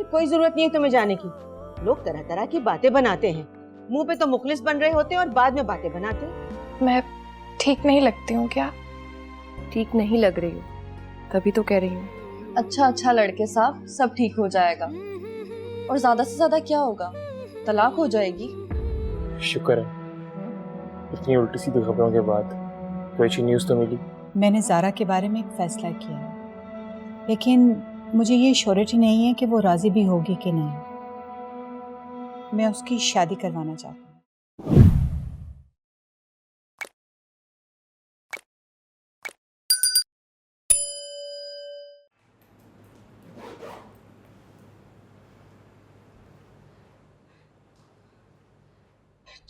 कोई जरूरत नहीं है तुम्हें जाने की। लोग तरह तरह की बातें बनाते हैं, मुंह पे तो मुखलिस बन रहे होते हैं और बाद में बातें बनाते हैं। मैं ठीक नहीं लगती हूँ क्या? ठीक नहीं लग रही हूँ, तभी तो कह रही हूँ। अच्छा अच्छा लड़के साहब, सब ठीक हो जाएगा। और ज्यादा से ज्यादा क्या होगा, तलाक हो जाएगी। शुक्र है इतनी उल्टी सीधी खबरों के बाद कोई अच्छी न्यूज़ तो मिली। मैंने ज़ारा के बारे में एक फ़ैसला किया है, लेकिन मुझे ये श्योरिटी नहीं है कि वो राज़ी भी होगी कि नहीं। मैं उसकी शादी करवाना चाहती हूँ।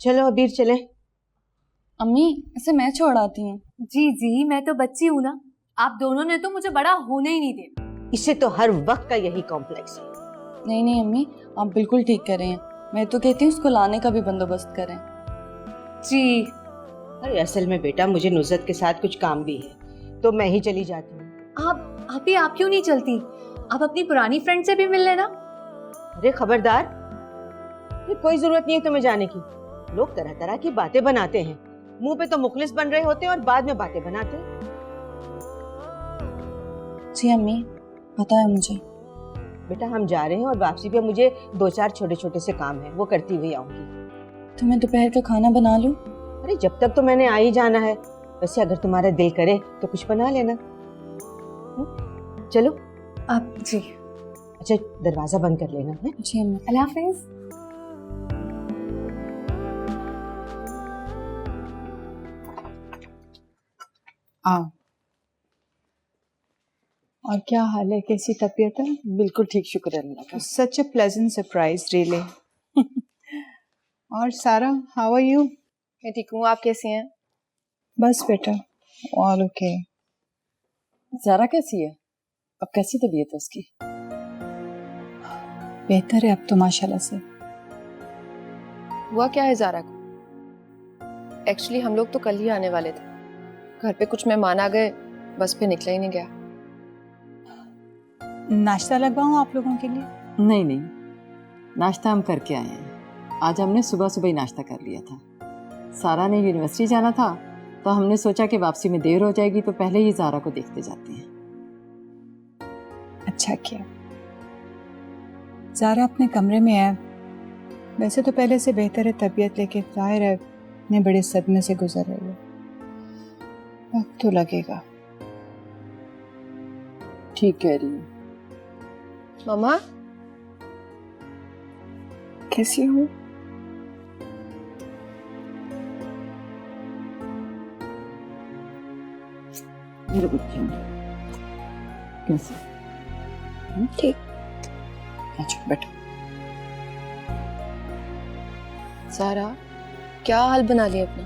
चलो अबीर चले। अम्मी इसे मैं छोड़ाती हूँ। जी जी, मैं तो बच्ची हूँ ना, आप दोनों ने तो मुझे बड़ा होने ही नहीं दिया। इसे तो हर वक्त का यही कॉम्प्लेक्स है। नहीं नहीं अम्मी, आप बिल्कुल ठीक कर रहे हैं। मैं तो कहती हूँ उसको लाने का भी बंदोबस्त करें। जी अरे असल में बेटा मुझे नुसरत के साथ कुछ काम भी है, तो मैं ही चली जाती हूँ। आप क्यों नहीं चलती? आप अपनी पुरानी फ्रेंड से भी मिल लेना। अरे खबरदार, कोई जरूरत नहीं है तुम्हें जाने की। लोग तरह तरह की बातें बनाते हैं, मुंह पे तो मुखलिस बन रहे होते हैं और बाद में बातें बनाते हैं। जी अम्मी पता है मुझे। बेटा हम जा रहे हैं और वापसी पे मुझे 2-4 छोटे छोटे से काम है, वो करती हुई आऊंगी। तो मैं दोपहर का खाना बना लूं? अरे जब तक तो मैंने आ ही जाना है। वैसे अगर तुम्हारा दिल करे तो कुछ बना लेना। चलो आप जी। अच्छा दरवाजा बंद कर लेना है। जी अम्मी। अल्लाह हाफिज। आओ। और क्या हाल है, कैसी तबीयत है? बिल्कुल ठीक, शुक्र अल्लाह का। सच अ प्लेजेंट सरप्राइज रियली। और सारा, हाउ आर यू? मैं ठीक हूँ, आप कैसी हैं? बस बेटा ऑल ओके। ज़ारा कैसी है? अब कैसी तबीयत है उसकी? बेहतर है अब तो माशाल्लाह से। हुआ क्या है ज़ारा को? एक्चुअली हम लोग तो कल ही आने वाले थे, घर पे कुछ मेहमान आ गए, बस पे निकला ही नहीं गया। नाश्ता लगवाऊं आप लोगों के लिए? नहीं नहीं, नाश्ता हम करके आए हैं। आज हमने सुबह सुबह ही नाश्ता कर लिया था। सारा ने यूनिवर्सिटी जाना था, तो हमने सोचा कि वापसी में देर हो जाएगी, तो पहले ही ज़ारा को देखते जाते हैं। अच्छा किया। ज़ारा अपने कमरे में है। वैसे तो पहले से बेहतर है तबीयत, लेकिन जाहिर है इतने बड़े सदमे से गुजर रही है, वक्त तो लगेगा। ठीक कह रही हूँ। मम्मा कैसी हूँ? मेरे बच्चे कैसे? ठीक। अच्छा बेटा। ज़ारा क्या हाल बना लिया अपना?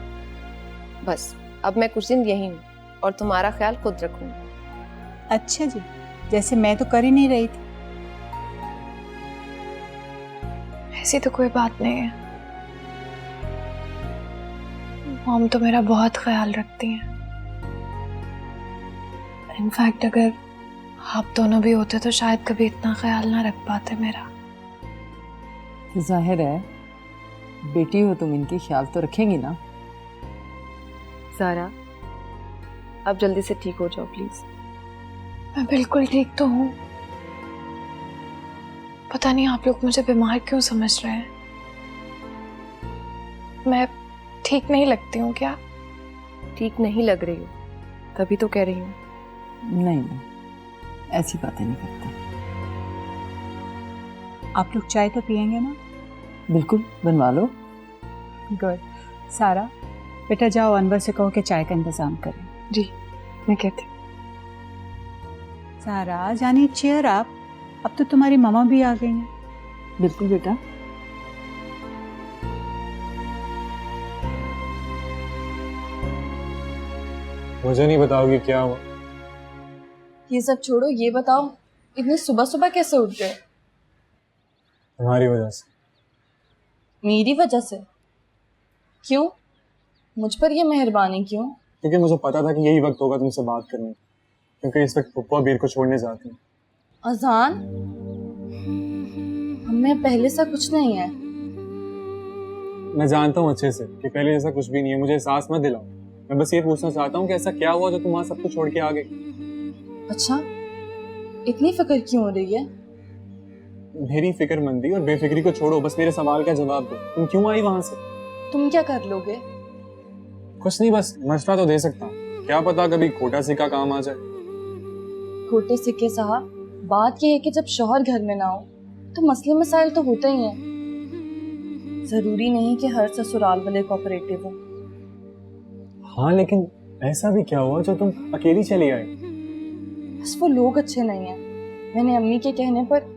बस अब मैं कुछ दिन यहीं हूँ और तुम्हारा ख्याल खुद रखूंगी। अच्छा जी, जैसे मैं तो कर ही नहीं रही थी। ऐसी तो कोई बात नहीं है, मॉम तो मेरा बहुत ख्याल रखती हैं। इनफैक्ट अगर आप दोनों भी होते तो शायद कभी इतना ख्याल ना रख पाते मेरा। तो जाहिर है बेटी हो तुम, इनकी ख्याल तो रखेंगी ना। ज़ारा अब जल्दी से ठीक हो जाओ प्लीज। मैं बिल्कुल ठीक तो हूँ, पता नहीं आप लोग मुझे बीमार क्यों समझ रहे हैं। मैं ठीक नहीं लगती हूँ क्या? ठीक नहीं लग रही हूँ, तभी तो कह रही हूँ। नहीं नहीं, ऐसी बातें नहीं करते। आप लोग चाय तो पियेंगे ना? बिल्कुल, बनवा लो। गुड। सारा बेटा जाओ अनवर से कहो कि चाय का इंतजाम करें। जी मैं कहती। सारा जानी चेयर आप, अब तो तुम्हारी मामा भी आ गई हैं। बिल्कुल बेटा। मुझे नहीं बताओगी क्या हुआ? ये सब छोड़ो, ये बताओ इतने सुबह सुबह कैसे उठ गए? तुम्हारी वजह से। मेरी वजह से? क्यों? मुझ पर ये मेहरबानी क्यों? क्योंकि मुझे पता था कि यही वक्त होगा तुमसे बात करने का, क्योंकि इस वक्त पप्पू अबीर को छोड़ने जाते हैं। अजान? मैं पहले सा कुछ नहीं है। मैं जानता हूँ अच्छे से कि पहले जैसा कुछ भी नहीं है, मुझे एहसास मत दिलाओ। मैं बस ये पूछना चाहता हूँ कि ऐसा क्या हुआ जो तुम वहाँ सब कुछ छोड़ के आ गए? अच्छा, इतनी फिक्र क्यों हो रही है? मेरी फिक्रमंदी और बेफिक्री को छोड़ो, बस मेरे सवाल का जवाब दो। तुम क्यों आई वहां से? तुम क्या कर लोगे? कुछ नहीं, बस मशवरा तो दे सकता हूँ। क्या पता कभी खोटा सिक्का काम आ जाए। खोटे सिक्के साहब, बात यह है कि जब शौहर घर में ना हो तो मसले मसाइल तो होते ही हैं। जरूरी नहीं कि हर ससुराल वाले कोऑपरेटिव हो। हाँ, लेकिन ऐसा भी क्या हुआ जो तुम अकेली चली आई? बस वो लोग अच्छे नहीं हैं। मैंने अम्मी के कहने पर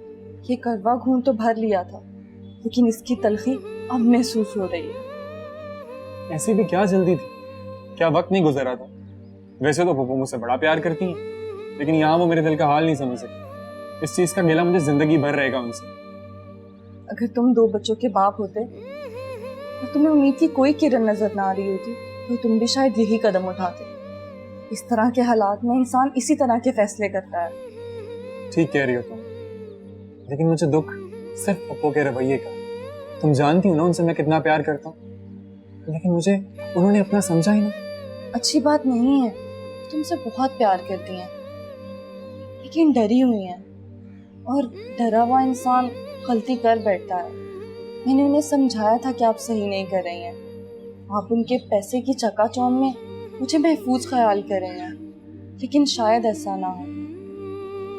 ये करवा घूम तो भर लिया था, लेकिन इसकी तलखी अब महसूस हो रही है। ऐसी भी क्या जल्दी थी? क्या वक्त नहीं गुजरा था? वैसे तो पप्पू मुझसे बड़ा प्यार करती हैं, लेकिन यहाँ वो मेरे दिल का हाल नहीं समझ सकती। इस चीज का गिला मुझे जिंदगी भर रहेगा उनसे। अगर तुम 2 बच्चों के बाप होते और तुम्हें उम्मीद की कोई किरण नजर ना आ रही होती तो तुम भी शायद यही कदम उठाते। इस तरह के हालात में इंसान इसी तरह के फैसले करता है। ठीक कह रही हो तुम, लेकिन मुझे दुख सिर्फ पप्पू के रवैये का। तुम जानती हो ना उनसे मैं कितना प्यार करता हूँ, लेकिन मुझे उन्होंने अपना समझा ही नहीं। अच्छी बात नहीं है, तुमसे बहुत प्यार करती हैं, लेकिन डरी हुई हैं, और डरा हुआ इंसान गलती कर बैठता है। मैंने उन्हें समझाया था कि आप सही नहीं कर रही हैं। आप उनके पैसे की चकाचौंध में मुझे महफूज ख्याल कर रही हैं, लेकिन शायद ऐसा ना हो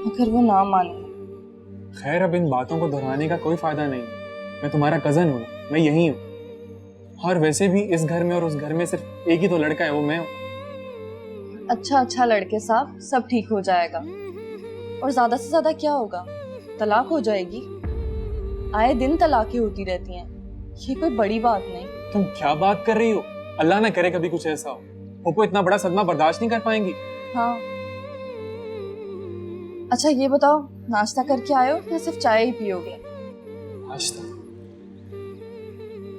अगर वो ना माने। खैर, अब इन बातों को दोहराने का कोई फायदा नहीं। मैं तुम्हारा कजन हूँ, मैं यही हूँ। और वैसे भी इस घर में और उस घर में सिर्फ एक ही तो लड़का है, वो मैं हूँ। अच्छा लड़के साहब, सब ठीक हो जाएगा। और ज्यादा से ज्यादा क्या होगा? तलाक हो जाएगी। आए दिन तलाकें होती रहती हैं, ये कोई बड़ी बात नहीं। तुम क्या बात कर रही हो? अल्लाह ना करे कभी कुछ ऐसा हो। पप्पू इतना बड़ा सदमा बर्दाश्त नहीं कर पाएंगी। हाँ, अच्छा ये बताओ, नाश्ता करके आए हो या सिर्फ चाय ही पियोगे? नाश्ता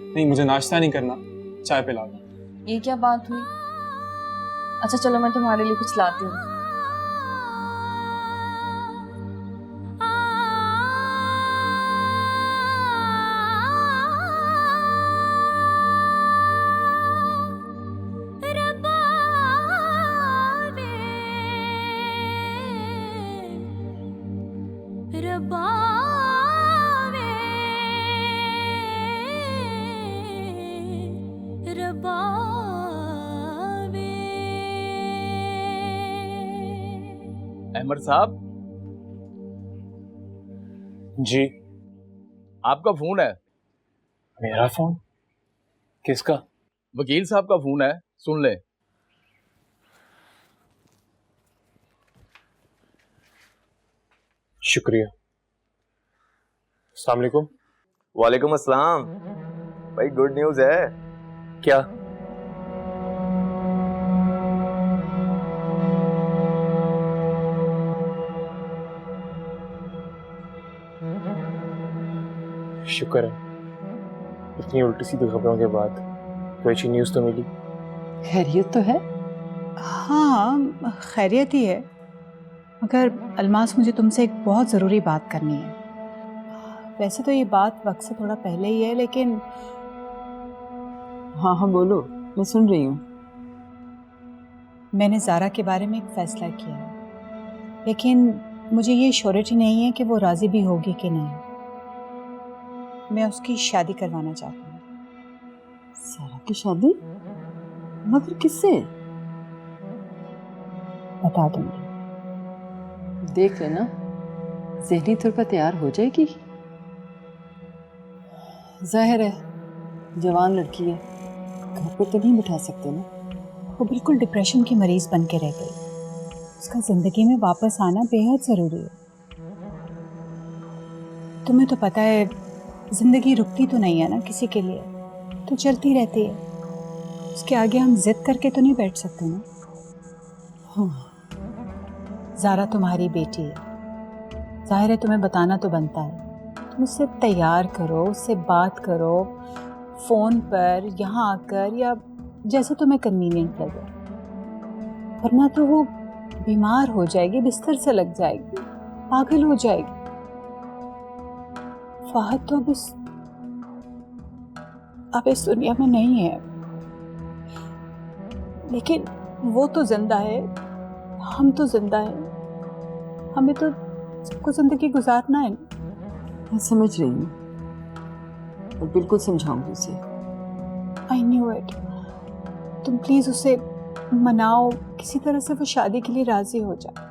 नहीं, मुझे नाश्ता नहीं करना, चाय पिला दो। ये क्या बात हुई? अच्छा चलो, मैं तुम्हारे लिए कुछ लाती हूँ। अहमद साहब जी। आपका फोन है। मेरा फोन? किसका? वकील साहब का फोन है, सुन ले। शुक्रिया। अस्सलाम वालेकुम। वालेकुम अस्सलाम। भाई गुड न्यूज़ है। क्या? शुक्र है, इतनी उल्टी सीधी खबरों के बाद कोई अच्छी न्यूज़ तो मिली। खैरियत तो है? हाँ, खैरियत ही है, मगर अलमास मुझे तुमसे एक बहुत ज़रूरी बात करनी है। वैसे तो ये बात वक्त से थोड़ा पहले ही है, लेकिन हाँ हाँ बोलो, मैं सुन रही हूँ। मैंने ज़ारा के बारे में एक फ़ैसला किया है, लेकिन मुझे ये श्योरिटी नहीं है कि वो राज़ी भी होगी कि नहीं। मैं उसकी शादी करवाना चाहती हूँ। सारा की शादी? मगर किससे? बता दूंगी। देख लेना, ज़हनी तौर पर तैयार हो जाएगी। जाहिर है जवान लड़की है, घर पर तो नहीं बिठा सकते ना। वो बिल्कुल डिप्रेशन की मरीज बन के रह गई। उसका ज़िंदगी में वापस आना बेहद ज़रूरी है। तुम्हें तो पता है, ज़िंदगी रुकती तो नहीं है ना किसी के लिए, तो चलती रहती है। उसके आगे हम जिद करके तो नहीं बैठ सकते ना। हाँ, ज़ारा तुम्हारी बेटी है, जाहिर है तुम्हें बताना तो बनता है। तुम उससे तैयार करो, उससे बात करो, फ़ोन पर, यहाँ आकर, या जैसे तुम्हें कन्वीनियंट लगे, वरना तो वो बीमार हो जाएगी, बिस्तर से लग जाएगी, पागल हो जाएगी। फहद तो अब इस दुनिया में नहीं है, लेकिन वो तो जिंदा है, हम तो जिंदा है, हमें तो सबको जिंदगी गुजारना है। मैं समझ रही हूँ और बिल्कुल समझाऊंगी उसे। I knew it. तुम प्लीज उसे मनाओ, किसी तरह से वो शादी के लिए राजी हो जाए।